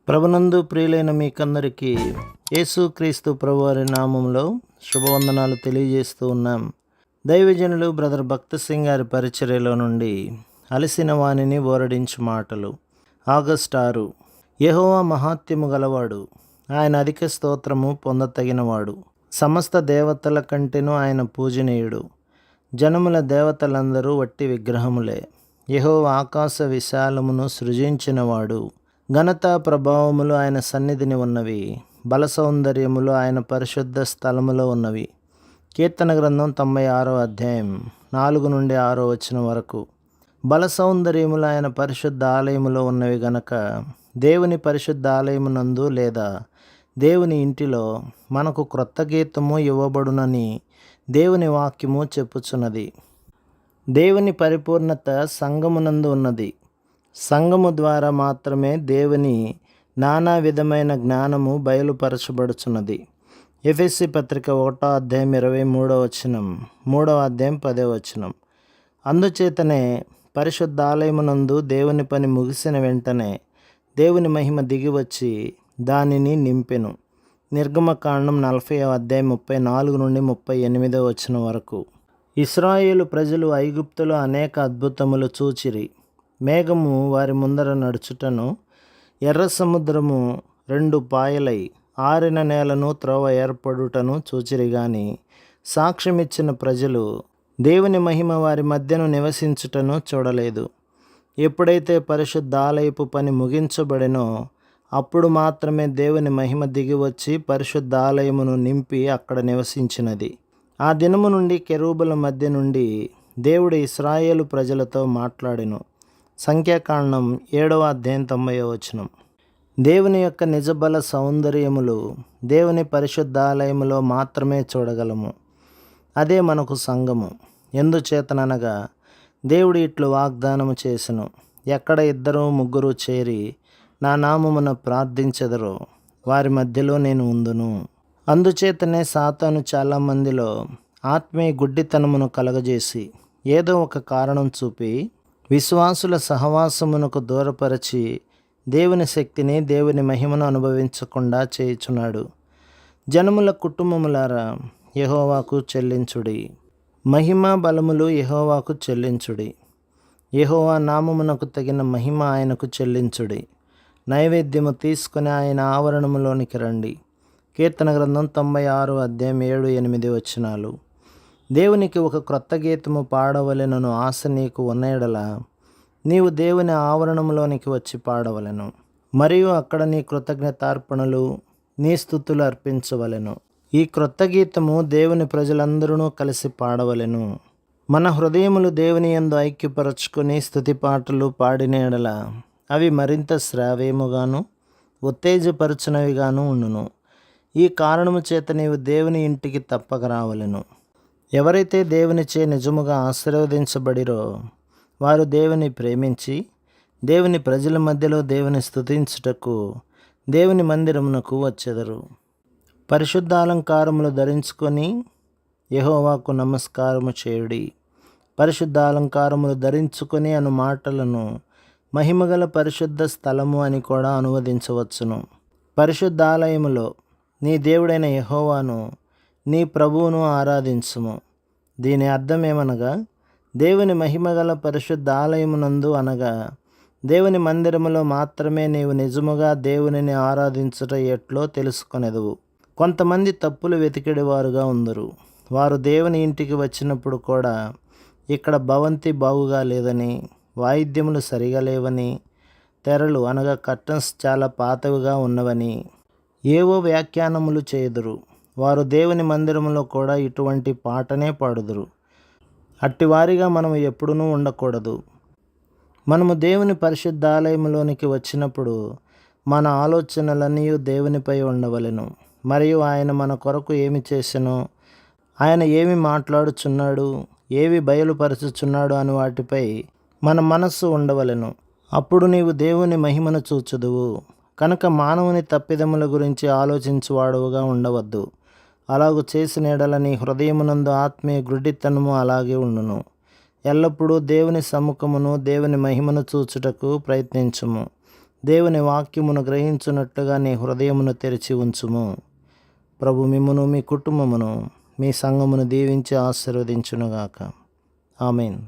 ప్రభునందు ప్రియులైన మీకందరికీ యేసుక్రీస్తు ప్రభువారి నామంలో శుభవందనాలు తెలియజేస్తూ ఉన్నాం. దైవజనులు బ్రదర్ భక్త సింగ్ గారి పరిచర్యలో నుండి అలసిన వాణిని ఓరడించు మాటలు. ఆగస్టు 6. యెహోవా మహాత్యము గలవాడు, ఆయన అధిక స్తోత్రము పొందతగినవాడు. సమస్త దేవతల కంటెను ఆయన పూజనీయుడు. జనముల దేవతలందరూ వట్టి విగ్రహములే. యెహోవా ఆకాశ విశాలమును సృజించినవాడు. ఘనత ప్రభావములు ఆయన సన్నిధిని ఉన్నవి. బల సౌందర్యములు ఆయన పరిశుద్ధ స్థలములో ఉన్నవి. కీర్తన గ్రంథం 96వ అధ్యాయం 4 నుండి 6వ వచనం వరకు. బల సౌందర్యములు ఆయన పరిశుద్ధ ఆలయములో ఉన్నవి గనక దేవుని పరిశుద్ధ ఆలయమునందు లేదా దేవుని ఇంటిలో మనకు క్రొత్త గీతము ఇవ్వబడునని దేవుని వాక్యము చెప్పుచున్నది. దేవుని పరిపూర్ణత సంఘమునందు ఉన్నది. సంఘము ద్వారా మాత్రమే దేవుని నానా విధమైన జ్ఞానము బయలుపరచబడుచున్నది. ఎఫెసీ పత్రిక 1వ అధ్యాయం 23వ వచనం, 3వ అధ్యాయం 10వ వచనం. అందుచేతనే పరిశుద్ధ ఆలయమునందు దేవుని పని ముగిసిన వెంటనే దేవుని మహిమ దిగివచ్చి దానిని నింపెను. నిర్గమకాండం 40వ అధ్యాయం 34 నుండి 38వ వచనం వరకు. ఇశ్రాయేలు ప్రజలు ఐగుప్తులో అనేక అద్భుతములు చూచిరి. మేఘము వారి ముందర నడుచుటను, ఎర్ర సముద్రము 2 పాయలై ఆరిన నేలను త్రోవ ఏర్పడుటను చూచిరి గాని సాక్ష్యమిచ్చిన ప్రజలు దేవుని మహిమ వారి మధ్యను నివసించుటను చూడలేదు. ఎప్పుడైతే పరిశుద్ధ ఆలయపు పని ముగించబడినో అప్పుడు మాత్రమే దేవుని మహిమ దిగివచ్చి పరిశుద్ధ ఆలయమును నింపి అక్కడ నివసించినది. ఆ దినము నుండి కెరూబుల మధ్య నుండి దేవుడు ఇశ్రాయేలు ప్రజలతో మాట్లాడెను. సంఖ్యాకాండం 7వ అధ్యాయం 90వ వచనం. దేవుని యొక్క నిజబల సౌందర్యములు దేవుని పరిశుద్ధాలయములో మాత్రమే చూడగలము. అదే మనకు సంఘము. ఎందుచేతననగా దేవుడు ఇట్లు వాగ్దానము చేసెను, ఎక్కడ 2-3 చేరి నా నామమున ప్రార్థించెదరో వారి మధ్యలో నేను ఉందును. అందుచేతనే సాతాను చాలామందిలో ఆత్మీయ గుడ్డితనమును కలగజేసి ఏదో ఒక కారణం చూపి విశ్వాసుల సహవాసమునకు దూరపరచి దేవుని శక్తిని దేవుని మహిమను అనుభవించకుండా చేయుచున్నాడు. జనముల కుటుంబములారా, యెహోవాకు చెల్లించుడి. మహిమ బలములు యెహోవాకు చెల్లించుడి. యెహోవా నామమునకు తగిన మహిమ ఆయనకు చెల్లించుడి. నైవేద్యము తీసుకుని ఆయన ఆవరణములోనికి రండి. కీర్తన గ్రంథం 96వ అధ్యాయం 7-8 వచనాలు. దేవునికి ఒక క్రొత్త గీతము పాడవలెనను ఆశ నీకు ఉన్న యెడల నీవు దేవుని ఆవరణంలోనికి వచ్చి పాడవలెను. మరియు అక్కడ నీ కృతజ్ఞతార్పణలు, నీ స్తుతులు అర్పించవలెను. ఈ క్రొత్త గీతము దేవుని ప్రజలందరూ కలిసి పాడవలెను. మన హృదయములు దేవుని యందు ఐక్యపరచుకొని స్తుతి పాటలు పాడిన యెడల అవి మరింత శ్రావ్యముగాను ఉత్తేజపరచునవిగాను ఉండును. ఈ కారణము చేత నీవు దేవుని ఇంటికి తప్పక రావలెను. ఎవరైతే దేవునిచే నిజముగా ఆశీర్వదించబడిరో వారు దేవుని ప్రేమించి దేవుని ప్రజల మధ్యలో దేవుని స్తుతించుటకు దేవుని మందిరమునకు వచ్చెదరు. పరిశుద్ధ అలంకారములు ధరించుకొని యెహోవాకు నమస్కారము చేయుడి. పరిశుద్ధ అలంకారములు ధరించుకొని అను మాటలను మహిమగల పరిశుద్ధ స్థలము అని కూడా అనువదించవచ్చును. పరిశుద్ధ ఆలయములో నీ దేవుడైన యెహోవాను నీ ప్రభువును ఆరాధించుము. దీని అర్థమేమనగా దేవుని మహిమగల పరిశుద్ధ ఆలయమునందు అనగా దేవుని మందిరములో మాత్రమే నీవు నిజముగా దేవునిని ఆరాధించుట ఎట్లో తెలుసుకొనెదవు. కొంతమంది తప్పులు వెతికెడివారుగా ఉందరు. వారు దేవుని ఇంటికి వచ్చినప్పుడు కూడా ఇక్కడ భవంతి బాగుగా లేదని, వాయిద్యములు సరిగా లేవని, తెరలు అనగా కర్టన్స్ చాలా పాతవిగా ఉన్నవని ఏవో వ్యాఖ్యానములు చేయుదురు. వారు దేవుని మందిరములో కూడా ఇటువంటి పాటనే పాడుదురు. అట్టివారిగా మనము ఎప్పుడూ ఉండకూడదు. మనము దేవుని పరిశుద్ధాలయములోనికి వచ్చినప్పుడు మన ఆలోచనలన్నీ దేవునిపై ఉండవలెను. మరియు ఆయన మన కొరకు ఏమి చేసెనో, ఆయన ఏమి మాట్లాడుచున్నాడు, ఏవి బయలుపరచుచున్నాడు అని వాటిపై మన మనస్సు ఉండవలెను. అప్పుడు నీవు దేవుని మహిమను చూచుదువు. కనుక మానవుని తప్పిదముల గురించి ఆలోచించువాడుగా ఉండవద్దు. అలాగు చేసిన యెడల నీ హృదయమునందు ఆత్మీయ గుడ్డితనము అలాగే ఉండును. ఎల్లప్పుడూ దేవుని సముఖమును దేవుని మహిమను చూచుటకు ప్రయత్నించుము. దేవుని వాక్యమును గ్రహించున్నట్లుగా నీ హృదయమును తెరిచి ఉంచుము. ప్రభు మిమ్మును, మీ కుటుంబమును, మీ సంఘమును దీవించి ఆశీర్వదించునుగాక. ఆమేన్.